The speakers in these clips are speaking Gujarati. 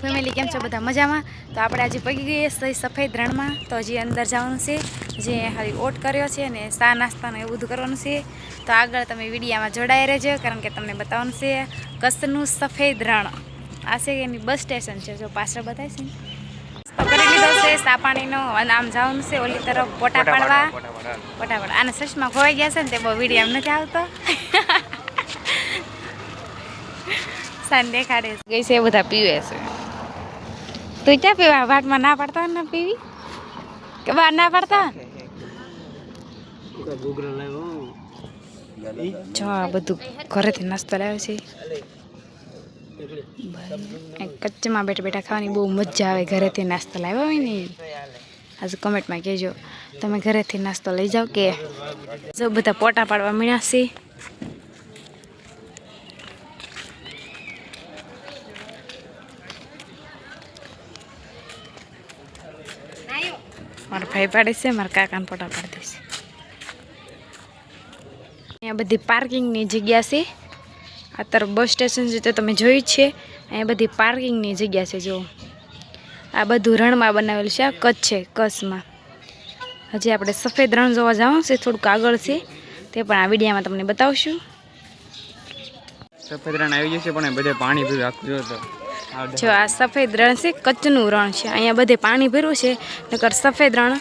ફેમિલી કેમ છો બધા મજામાં? તો આપણે આજે પગી ગઈએ સહી સફેદ રણમાં. તો હજી અંદર જવાનું છે, જે હારી ઓટ કર્યો છે ને ચા નાસ્તાનું એવું બધું કરવાનું છે. તો આગળ તમે વિડીયામાં જોડાઈ રહેજો, કારણ કે તમને બતાવવાનું છે કચ્છનું સફેદ રણ. આ છે એની બસ સ્ટેશન છે, જો પાછળ બતાવે છે ને. તો કરી લીધો છે ચા પાણીનો, અને આમ જવાનું છે ઓલી તરફ ફોટા પાડવા. ફટાફટ આને ચશ્મા ખોવાઈ ગયા છે ને તે બહુ વિડીયો નથી આવતો. સાન દેખાડે ગઈ છે, બધા પીવે છે. તું ક્યાં પીવા વાટમાં ના પાડતા ને પીવી કે બહાર ના પાડતા? જો આ બધું ઘરેથી નાસ્તો લાવે છે. કચ્છમાં બેઠા બેઠા ખાવાની બહુ મજા આવે. ઘરેથી નાસ્તો લાવ્યો હોય ને આજે કમેન્ટમાં કહેજો તમે ઘરેથી નાસ્તો લઈ જાઓ કે. જો બધા પોટા પાડવા મળ્યા છે. મારા ભાઈ પાડે છે, મારા કાકાને ફોટા પાડી દેશે. અહીંયા બધી પાર્કિંગની જગ્યા છે. આ તરફ બસ સ્ટેશન છે તો તમે જોયું જ છે. અહીંયા બધી પાર્કિંગની જગ્યા છે. જો આ બધું રણમાં બનાવેલું છે. આ કચ્છ છે, કચ્છમાં. હજી આપણે સફેદ રણ જોવા જવાનું છે, થોડુંક આગળ છે, તે પણ આ વિડીયામાં તમને બતાવશું. સફેદ રણ આવી જશે, પણ બધે પાણી ભર્યું આખું જો. જો આ સફેદ રણ છે, કચ્છનું રણ છે. અહીંયા બધે પાણી ભર્યું છે, નકર સફેદ રણ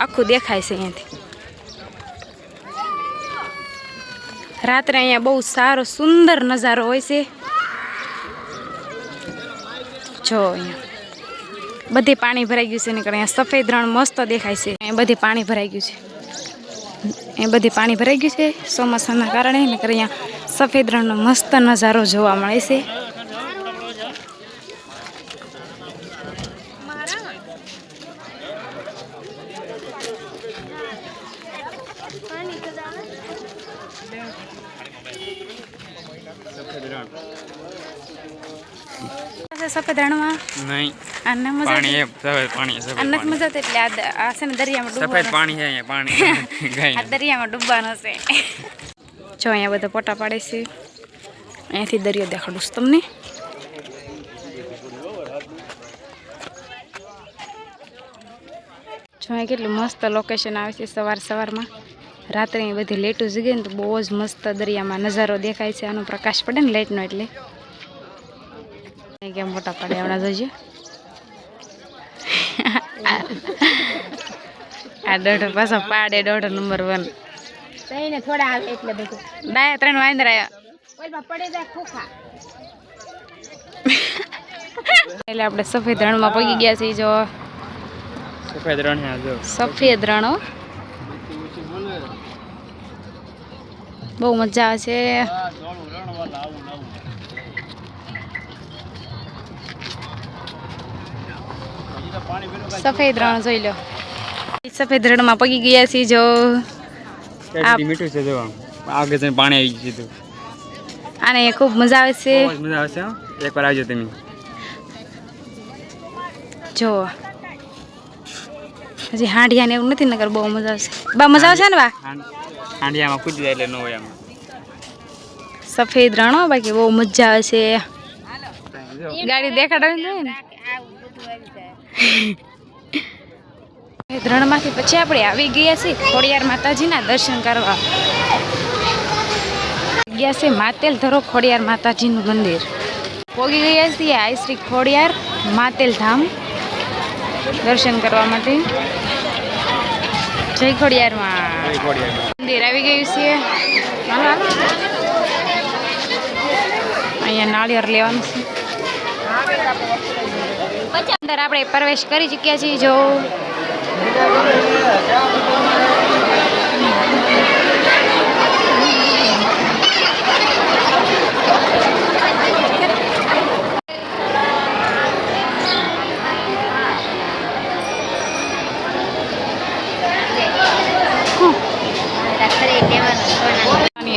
આખું દેખાય છે અહીંયાથી. રાત્રે અહીંયા બહુ સારો સુંદર નજારો હોય છે. જો અહીંયા બધી પાણી ભરાઈ ગયું છે, નકર અહીંયા સફેદ રણ મસ્ત દેખાય છે. અહીંયા બધી પાણી ભરાઈ ગયું છે. એ બધી પાણી ભરાઈ ગયું છે ચોમાસાના કારણે, નકર અહીંયા સફેદ રણનો મસ્ત નજારો જોવા મળે છે. સફેદ રણમાં નહીં આને મજા પાણી એ સફેદ પાણી સફેદ આને પાણી મજા એટલે આ છે ને દરિયામાં સફેદ ડૂબવાનું. પાણી છે અહીંયા પાણી આ દરિયામાં ડૂબવાનું છે. જો અહીંયા બધા પોટા પાડે છે. અહીંયાથી દરિયો દેખાડું છું તમને. જો અહીંયા કેટલું મસ્ત લોકેશન આવે છે. સવારમાં રાત્રે અહીં બધી લાઈટો જગે ને તો બહુ જ મસ્ત દરિયામાં નજારો દેખાય છે. આનો પ્રકાશ પડે ને લાઈટનો એટલે કેમ મોટા પડે હમણાં જોઈજો. આ દોઢો પાછો પાડે દોઢો નંબર 1 થોડા આવે એટલે બધું ડાયા 3 વાંદરા એટલે આપણે સફેદ રણમાં પગી ગયા છીએ. જો સફેદ રણ છે, જો સફેદ રણો બહુ મજા આવે છે. સફેદ રણ જોઈ લો. સફેદ રણમાં પગી ગયા છીએ. જો મીઠું છે, જો આગળ જઈને પાણી આવી ગયું છે. આને ખૂબ મજા આવે છે. બહુ મજા આવશે. એકવાર આવજો તમે. જો હજી હાંડિયા ને એવું નથી, નકર બહુ મજા આવશે. બા મજા આવશે ને? બા હાંડિયામાં કૂદી જાય એટલે ન હોય એમ. સફેદ રણો બાકી બહુ મજા આવે છે. ગાડી દેખાડવાની હોય ને. રણમાંથી પછી આપણે આવી ગયા છીએ ખોડિયાર માતાજીના દર્શન કરવા. ગયા છે માતેલ ધરો ખોડિયાર માતાજીનું મંદિર. પોગી ગયા છીએ આઈ શ્રી ખોડિયાર માતેલ ધામ દર્શન કરવા માટે. જય ખોડિયારમાં મંદિર આવી ગયું છે. અહીંયા નાળિયેર લેવાનું છે. અંદર આપણે પ્રવેશ કરી ચૂક્યા છીએ. જો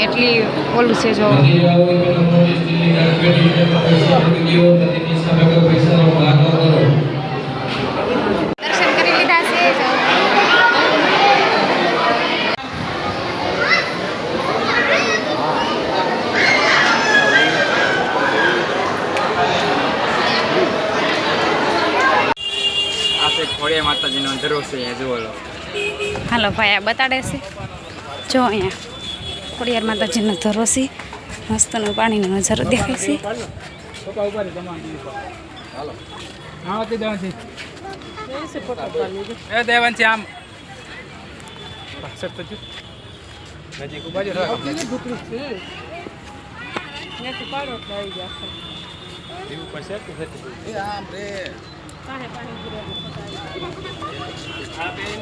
એટલી ઓલું છે. જો દર્શન કરી લીધા છે. છે ખોડિયાર માતાજીનો દરો છે અહીંયા જુઓ લો. હાલો ભાઈ આ બતાડે છે જો અહીંયા ખોડિયાર માતાજીનો ધરો છે મસ્તનો પાણીનો નજારો દેખાય છે. દેવાન છે આમ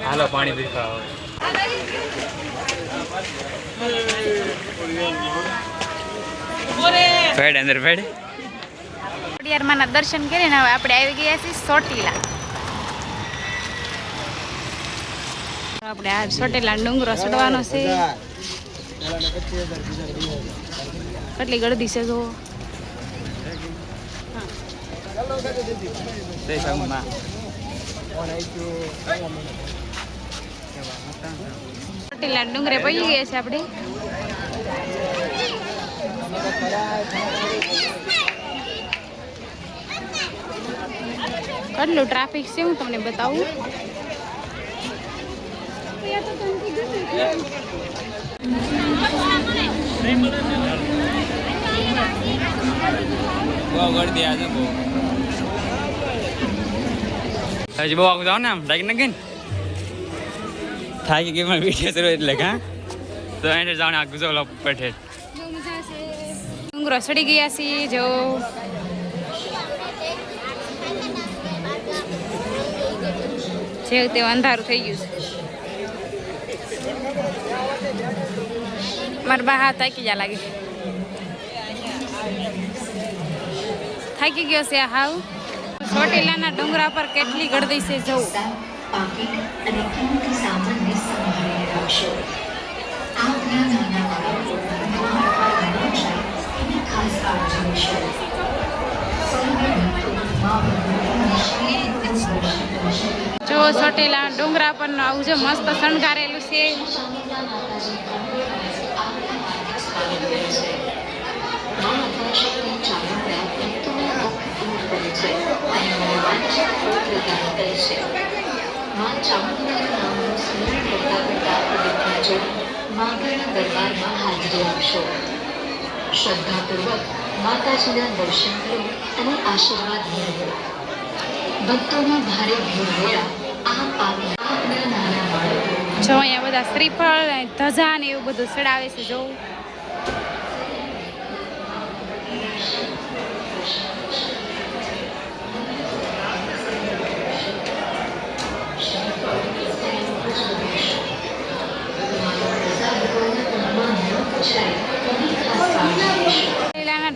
હાલો પાણી પીવા ફેડ અંદર ફેડ. ખોડિયાર માના દર્શન કરીને હવે આપણે આવી ગયા છીએ ચોટીલા. આપણે આ ચોટીલા ડુંગરો ચડવાનો છે. કેટલી ગળદી છે જો. ચોટીલા ડુંગરે પહોંચી ગયા છે આપણે. કેટલું ટ્રાફિક છે હું તમને બતાવું. હજી બહુ આગળ જાઓ ને આમ ડાકી નાખી ને થાકી ગઈ પણ વિડીયો શરૂ એટલે હા તો એને જાણે આગળ જાઓ પેઠે ડુંગરો ચડી ગયા છીએ જો. જે તે અંધારું થઈ ગયું છે. મારા બા હાથ થાકી જા લાગે. થાકી ગયો છે હાવ. ચોટીલાના ડુંગરા પર કેટલી ગળદી છે જવું. જો ચોટીલા ડુંગરા પર આવું જો મસ્ત શણગારેલું છે. દરબારમાં હાજરી આપશો. શ્રદ્ધાપૂર્વક માતાજીના દર્શન લો અને આશીર્વાદ મેળવો. ભક્તોના ભારે ભીડ વેળા આપના નાના બાળકો જો અહીંયા બધા શ્રીફળ ધજા ને એવું બધું ચડાવે છે જો.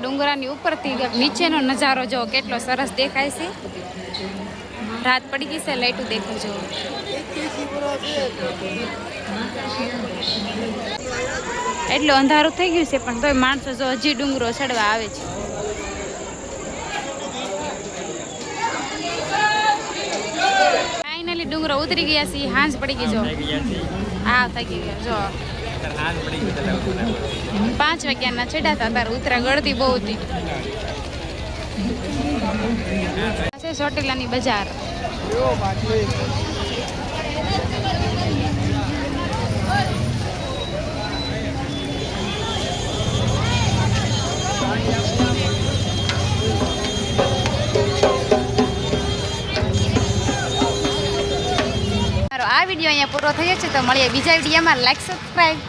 ડુંગરાની ઉપરથી નીચેનો નજારો જો કેટલો સરસ દેખાય છે. રાત પડી ગઈ છે લાઈટું દેખાય જો. એટલું અંધારું થઈ ગયું છે પણ તોય માણસો જો હજી ડુંગરો ચડવા આવે છે. ફાઇનલી ડુંગરો ઉતરી ગયા છે. હાંજ પડી ગઈ જો. હા થઈ ગઈ જો 5 વાગ્યાના ચડ્યા હતા તાર ઉતરા ગળતી બહુ હતી. ચોટીલાની બજાર. આ વિડીયો અહીંયા પૂરો થયો છે તો મળીએ બીજા વિડીયોમાં. Like subscribe